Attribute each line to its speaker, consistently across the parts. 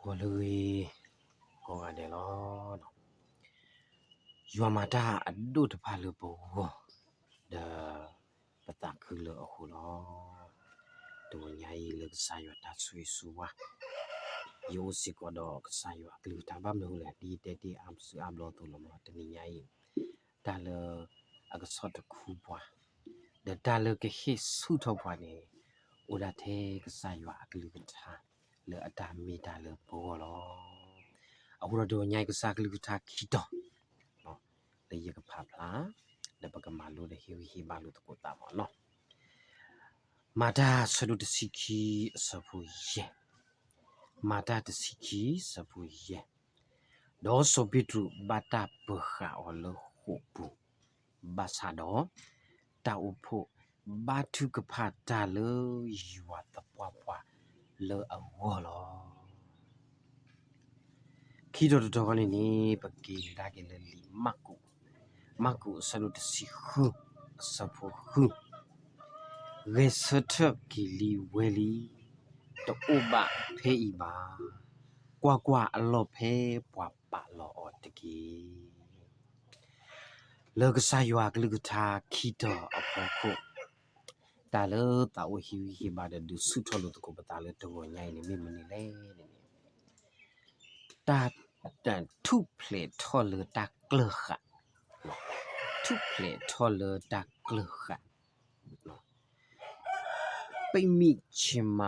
Speaker 1: ကိုလူကြီးကိုရတယ်လို့ယူမတာအဒုတဖာလူပိုဒါပတခုလို့အခုလို့တူညာရီလကစားရတာဆွေးဆူဝါယိုစီကတော့ကစားရကလူတာဘာမလို့လဲဒီတက်တီအမ်ဆူအမ်လို့တူလို့မတနီညာရီဒါလအကစောတခုပွားဒါလကဟိဆုတော့ပွားနေဦးလာတဲ့ကစားရကလူတာလေအတာမီတာလေပေါ်လို့အခုတော့ညိုင်ကစားကလူတာခီတော့နော်လေရကဖဖလားလေပကမာလို့လေဟီဘာလို့တကိုတာမနော်မာတာဆလူတစီခီစပူယေမာတာတစီခီစပူယေဒေါ်ဆိုပီတူဘာတာပခါအလခုပူဘာသာတော့တာဥဖို့ဘာထုကဖာတာလေယူဝတ်ပွားပွားလေအဝေါ်လောခီတော်ကနေနေပကေဒါကလေးလီမကူဆလူတစီခုစပူခုရေစထကီလီဝဲလီတိုဘဖေးပါကွာအလော့ဖေးပွားပါလောတကီလောကစားရွာကလူကထာခီတော်အဖို့ခုတာလောတာဝဟီဘာဒဒုဆုထလို့တကိုပတာလေတော့ညိုင်းနေမိမနေလေတာတန်ထုပလေထော်လတာကလခထုပလေထော်လတာကလခပိမိချင်မ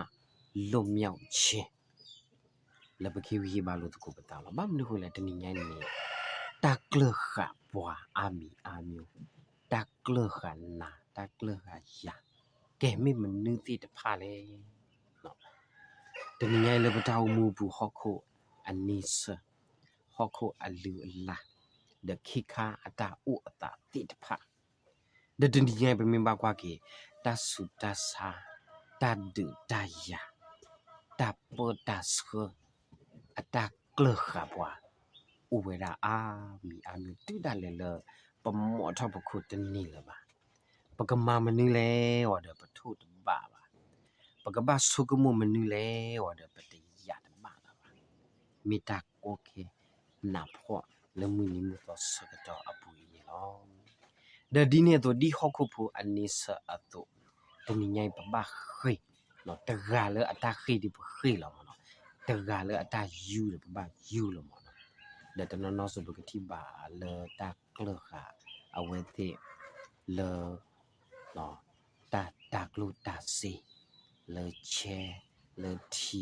Speaker 1: လွတ်မြောက်ခြင်းလပခေဝီဘာလို့တကိုပတာလဘာမလို့လဲတနည်းညိုင်းနေတာကလခပွားအာမျိုးတာကလခနာတာကလခယာကဲမိမနုတိတဖာလေနော်တနည်းညိုင်းလပတာမူဘူးဟော့ခိုအနိစဟော့ခိုအလူအလာဒခိခာအတာဥအတာတိတဖာဒတနည်းညိုင်းပမင်ပါကွာကေတဆုတဆာတဒုတယာတပတစခအတာကလခပွားဥဝေရာအာမျိုးတိတလည်းလပမောထပခုတနီလပါပကမာမနီလေဝဒပထုတပါပါပကဘာဆုကမမနီလေဝဒပတိယတပါပါမီတာโอเคနာဖောလမူနီမတော့စကတော့အပူရီလောဒဒီနေတော့ဒီဟောက်ခုဖူအနိစအတုတနည်းညိုင်ပပခိနော်တဂါလအတာခိဒီပခိလောမနော်တဂါလအတာယူလပပယူလောမနော်ဒတနနောစဘကတိပါလေတာကလခအဝဲတိလေနော်တာကလူတာစီလေချေလေတီ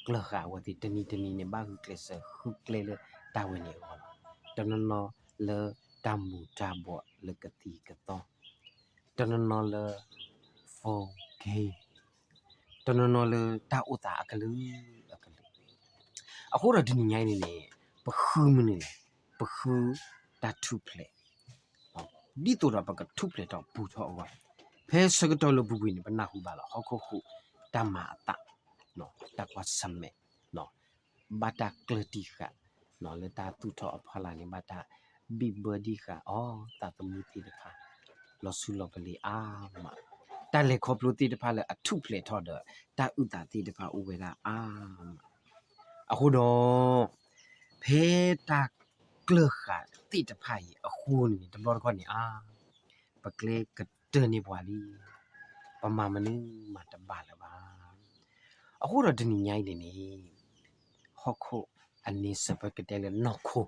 Speaker 1: ကလခအဝဲတိတနီနေဘာဟုကလစဟုကလေတာဝနေဟောတနနောလေတမူတာဘောလေကတိကတော့တနနောလေဖိုကေတနနောလေတာဥတာအကလူအခုတော့ဒီညိုင်းနေပခုမနေပခုတာထုပလေဒီတော့ပကထုပလေတော့ပူတော့ဝါဖဲစကတော့လဘူကွေနေပနာဟုပါလားဟောခုခုတမတာနော်တကွာစမဲနော်ဘာတာကလတိခနော်လေတာတူတော့အဖလာနေဘာတာဘီဘဒီခအော်တာတမူတီတခါလောဆူလောကလေးအာမတာလေခေါပလိုတီတဖာလေအထုပလေတော့တာဥတာတီတဖာဥဝေလာအာအခုတော့ဖဲတာကလခတိတဖာကြီးအခုနေတဘောခွန်နေအာပကလေကတနေပွားလီပမာမနူမတပါလပါအခုတော့ဒီညိုင်းနေဟော့ခုအနိစပကတဲလေနော်ခု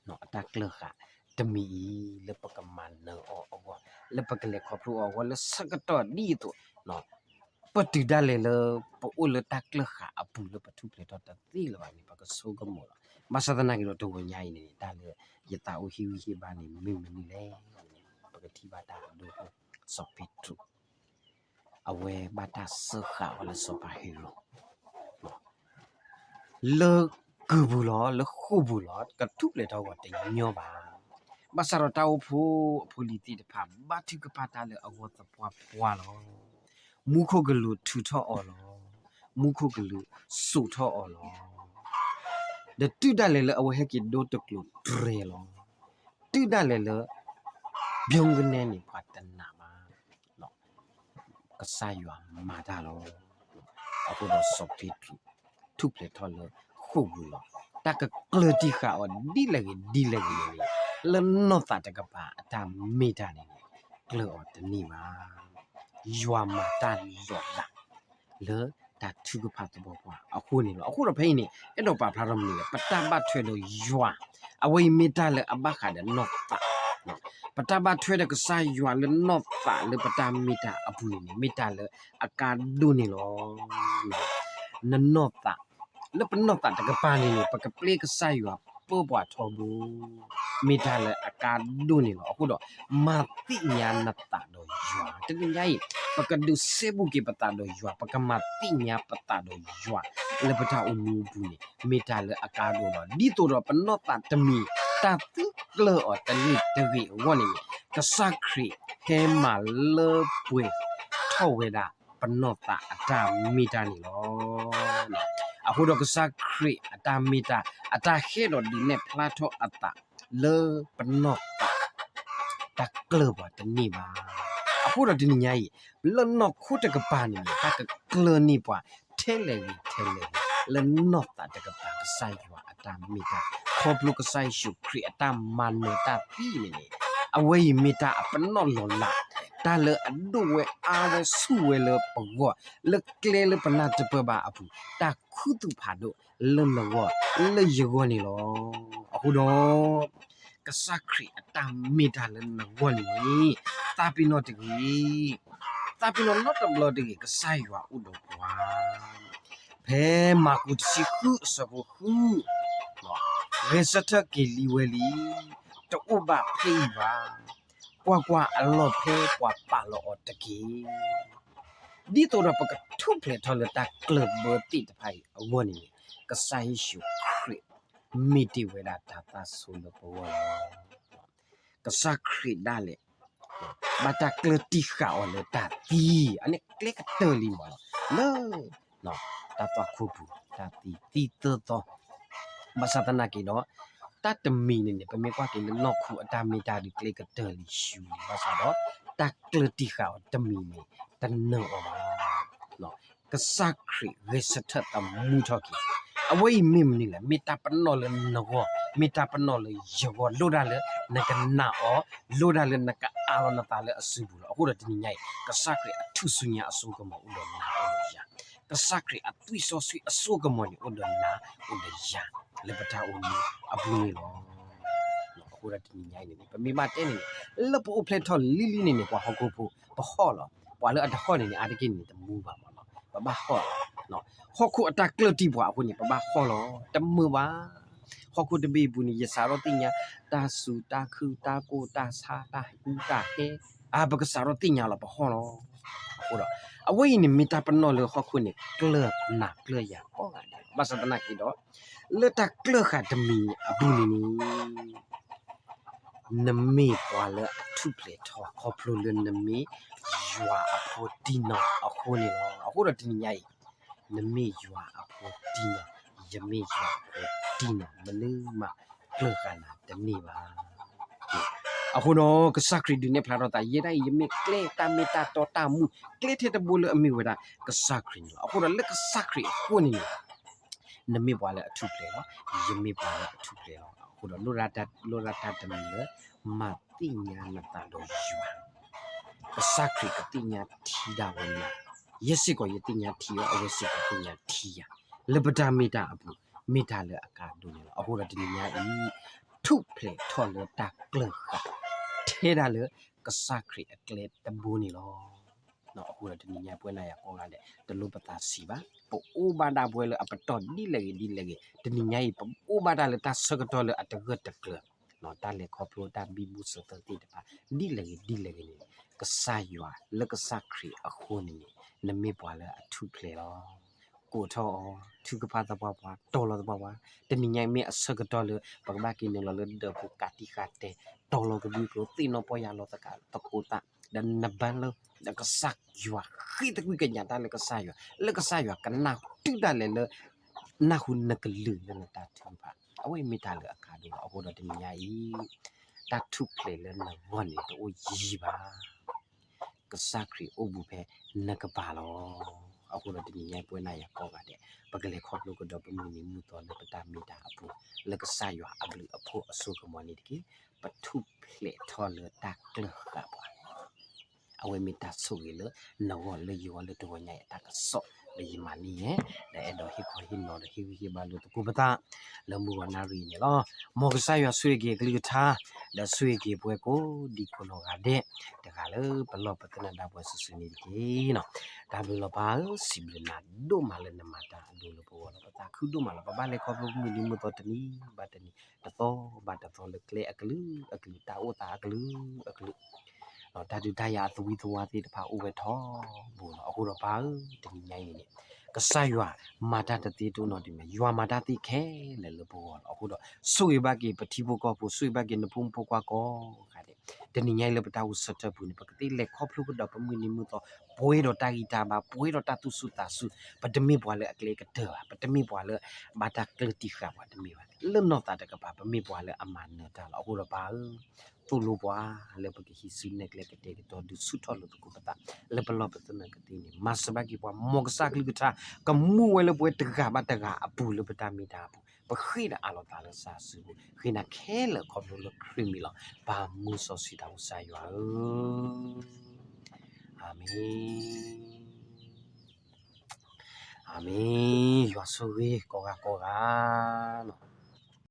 Speaker 1: နော်အတကလခတမီလပကမန်နောအောလပကလေခေါပလူအောဝလစကတော့ဒီတော့နော်ပတိဒလေလပဥလတကလခအပူလပထုပလေတော့တတိလပါနေပကဆိုကမောမဆဒနာကီတော့ဝညာနေဒါလေယတာဥဟီဝီဘာနေမိမနီလေပကတိဘာတာဒိုစောပိတုအဝဲဘာတာဆခါဝလစောပါဟီလိုလေကူဘူးလားလေခုဘူးလားကထုပလေတော့ကတညောပါဘာစရတောက်ဖို့ပူလီတီတဖာဘာတိကပါတာလေအဝတ်ပွားလောမူခုကလူထူထော့အော်လောမူခုကလူစုထော့အော်လောဒတူတလေလေအဝဟက်ကီဒိုတကလူဒရေလောတူတလေလေဘုံကနေနေဖတ်တနာမှာနော်ကဆာယွာမာတာလောအခုတော့စောပီတူတ ထုပလေထော်လခုဘူးလောတကကလတိခါအော်ဒီလေလနောတာတကပါအတာမေတာနေကလောတနီမာယွာမာတာလောလာလေတာထုကဖတ်တော့ကွာအခုနေလောအခုတော့ဖိနေအဲ့တော့ပါဖလာတော့မနေလေပတပတ်ထွဲလို့ယွာအဝိမေတာလေအဘခါတဲ့နောတာပတပတ်ထွဲတဲ့ကစားယွာလေနောတာလေပတမေတာအပူနေမေတာလေအကာဒူနေလောနနောတာလေပနောတာတကပါနေပကပလေကစားယွာပေါ်ပွားထောဘူးမိထားလေအကာဒုနေလို့အခုတော့မာတိညာနတာတော့ယွာတကယ်ကြီးပကဒုစေဘူးကေပတာတော့ယွာပကမာတိညာပတာတော့ယွာလေပတာအမှုဘူးနေမိထားလေအကာဒုတော့ဒီတော့ပနောတာတမီတာတိကလောတလီတဝီဝနေကစခရီကဲမာလေပွေထောဝေတာပနောတာအတာမိတာနေလို့အခုတော့ကစခရီအတာမီတာအတာခဲတော့ဒီနဲ့ဖလာထောအတာလေပနောတကလဘတနိပါအခုတော့ဒီညကြီးလနော့ခုတကပါနေတကကလနိပွားထဲလေလနော့တာတကပါကဆိုင်ရွာအတာမီတာခေါပလုကဆိုင်ရှုခရီအတာမန်နေတာတီနေအဝေးမီတာအပနော့လောလာတာလေအဒုဝဲအားဝဲဆုဝဲလေပေါ်လကလေလပနာတပပါအပူတာခုတုဖာတို့လလောလေယောနေလောအခုတော့ကစခရီအတမီတာလနဝလီတာပီနိုတကြီးတာပီနိုနော့တဘလတကြီးကဆိုင်ရွာဥတော်ကွာဖဲမာကုတစီခုစဘူခုရေစထကီလီဝဲလီတူဘဖေးပါကွာအလော့ဖဲကွာပါလောတကြီးဒီတော့ပကထုဖလေထော်လတာကလပ်ဘတိတဖိုင်အဝနီကဆိုင်ရှုခရီမီတီဝဲတာတာဆိုလပေါ်ကစခရီဒါလေဘာတာကလတိခါအော်လတာတီအနေကလက်ကတော်လီမနော်နော်တာတော့ခုပူတာတီတော့ဘာသာတနာကီနော်တတ်တမီနေပမေကွာကင်းနော်ခုအတာမီတာဒီကလက်ကတော်လီရှူဘာသာတော့တကလတိခါတမီနေတနောနော်ကစခရီရေစထတမူထော်ကီအဝိမင်းမနီလေမေတာပနောလေနောမေတာပနောလေယောလိုဒါလေနကနာအောလိုဒါလေနကအာရနတာလေအစုဘူးအခုတော့ဒီညိုင်ကစခရီအထုဆုညာအစုကမဦးတော်နာအောယာကစခရီအသွိဆောဆွေအစုကမနီဦးတော်နာဦးတော်ယာလေပတာဦးနီအဘူးနေလောအခုတော့ဒီညိုင်နေပမိမတဲနေလပူဖလက်ထော်လီလီနေကွာဟောက်ကိုဖို့ပဟောလောပွာလေအတခေါနေအာတကိနေတမူပါမနော်ဘာဟောနော်ဟောခုအတကလတိဘွာအခုနေပပခေါ်လောတမဘာဟောခုတဘေဘူးနေရစာရောတိညာတာဆူတာခုတာကိုတာစာတာဟူတာဟဲအာဘကစာရောတိညာလောပဟောလောအခုတော့အဝိနေမီတာပနောလေဟောခုနေကလနာကလရဟောကတယ်ဘာစတနာကီတော့လတကလခတမီအဘူးနေနမေပွာလေအထုပလေထောခေါပလိုလနမေယွာအဖို့ဒီနောအခုနေလောအခုတော့ဒီညိုင်နမေယွာအဖို့ဒီနောယမေယွာဒီနောမလူမကလကနာတနေပါအခုတော့ကစခရီဒီနေဖလာတော့တာရေတိုင်းယမေကလေတာမီတာတော်တာမူကလေတဲ့ဘူလအမီဝဒကစခရီအခုတော့လက်ကစခရီအခုနေနမေပွာလေအထုပလေလောယမေပွာလေအထုပလေလောအခုတော့လိုရာတာတမီလေမတိညာနတာတော့ယွာကစခရီကတိညာထီတာဝနာယစစ်ကိုယတိညာထီရောအဝစစ်ကိုတိညာထီရလပတာမီတာအပူမီတာလေအကာဒူနေအခုတော့ဒီညာဤထုဖလေထော်လတာကလခထဲတာလေကစခရီအကလေတဘူနေလောနော်အခုတော့ဒီညာပွဲလာရကောလာတဲ့တလူပတာစီပါပိုအိုဘာဒါပွဲလေအပတော်ဒီလေဒီညာဤပိုဘာဒါလေတာစကတော်လေအတကတကလနော်တာလေခေါပလိုတာဘီဘူးစတတိတပါဒီလေနေကဆာယွာလကစခရီအခုနေနမေပွာလေအထုဖလေလောကိုထောသူကဖာတပွားတော်လောတပွားတမီညိုင်မေအစကတော်လေပကဘာကိနေလောဒပူကာတိခတ်တဲ့တော်လောကဘူးကိုတိနောပေါ်ရလောတကတကူတာဒန်နဘန်လောလကစယွာခိတကွေကညာတာလကဆာယွာကနာတူတာလေနာခုနကလူလနတာထင်ပါအဝိမီတာလေအခါဒီအခုတော့တမီညာဤတထုဖလေလေနဝနေတော့ရီပါကစခရီအုပ်ဘူးပဲနကပါလော အခုတော့ဒီညပွဲနိုင်ရကောကတဲ့ပကလေးခေါပလို့ကတော့ပမှုနေမှုတော်နဲ့ပတာမီတာအပူလက်ကဆာရွာအဘလူအဖို့အဆုကမနီတကီပထုဖလက်ထော်လတက်လကပွားအဝေမီတာဆူရလနော်လေယောလေတော့ညရတကဆော့လေယမနီရဲ့တဲ့တော့ဟိခေါ်ဟိနော်ဟိဟိဘာလို့တကူပတာလမှုဝနာရီနော်မောကဆာရွာဆွေကေကလေးထားဒါဆွေကေပွဲကိုဒီကိုလောကတဲ့တကလေဘလော့ပတနဒါပွဲဆူနေကေနော်ဒါဘလောပါစီဘလနာဒိုမလနမတာဒိုလဘောလပတာခုဒိုမလပပလေခေါပလို့မီလီမတော်တနီဘတ်တနီတတော်ဘတ်တော်လေကလေအကလူတာအိုတာအကလူတော့ဒါတူဒါရသဝီသဝါတိတဖာဥဝဲထောဘူတော့အခုတော့ဘာတနီညိုင်းနေကဆာရွာမာတာတတိတုံးတော့ဒီမှာရွာမာတာတိခဲလေလဘောအခုတော့ဆွေဘကေပတိဘကောပဆွေဘကေနဖုံပကွာကောခါတဲ့တနီညိုင်းလေပတာဝစတဘူးပကတိလေခေါပလို့တော့ပမွေနီမှုတော့ဘွေတော့တာဂီတာပါဘွေတော့တတုစုတာစုပတမိဘွာလေအကလေကတဲ့ပတမိဘွာလေဘာတာကလတိခါဘွာတမိပါလွတ်တော့တာတကပါပမိဘွာလေအမန်နေတာအခုတော့ဘာတူလိုဘွာလေပကိဟိစုနေကလေကတဲ့တော့ဒုစုထော်လို့တကူပတာလေပလောပတနကတိနေမစဘကီဘွာမောကစကလီကတာကမှုဝဲလေဘွေတကဘာတကအပူလေပတာမီတာဘူးပခိနာအလောတာလစာစုခိနာခဲလေခေါပလို့ခရီမီလာဘာမှုဆောစီတာဆာရွာအာမင်အာမင်ရွာဆိုဝေကောကနော်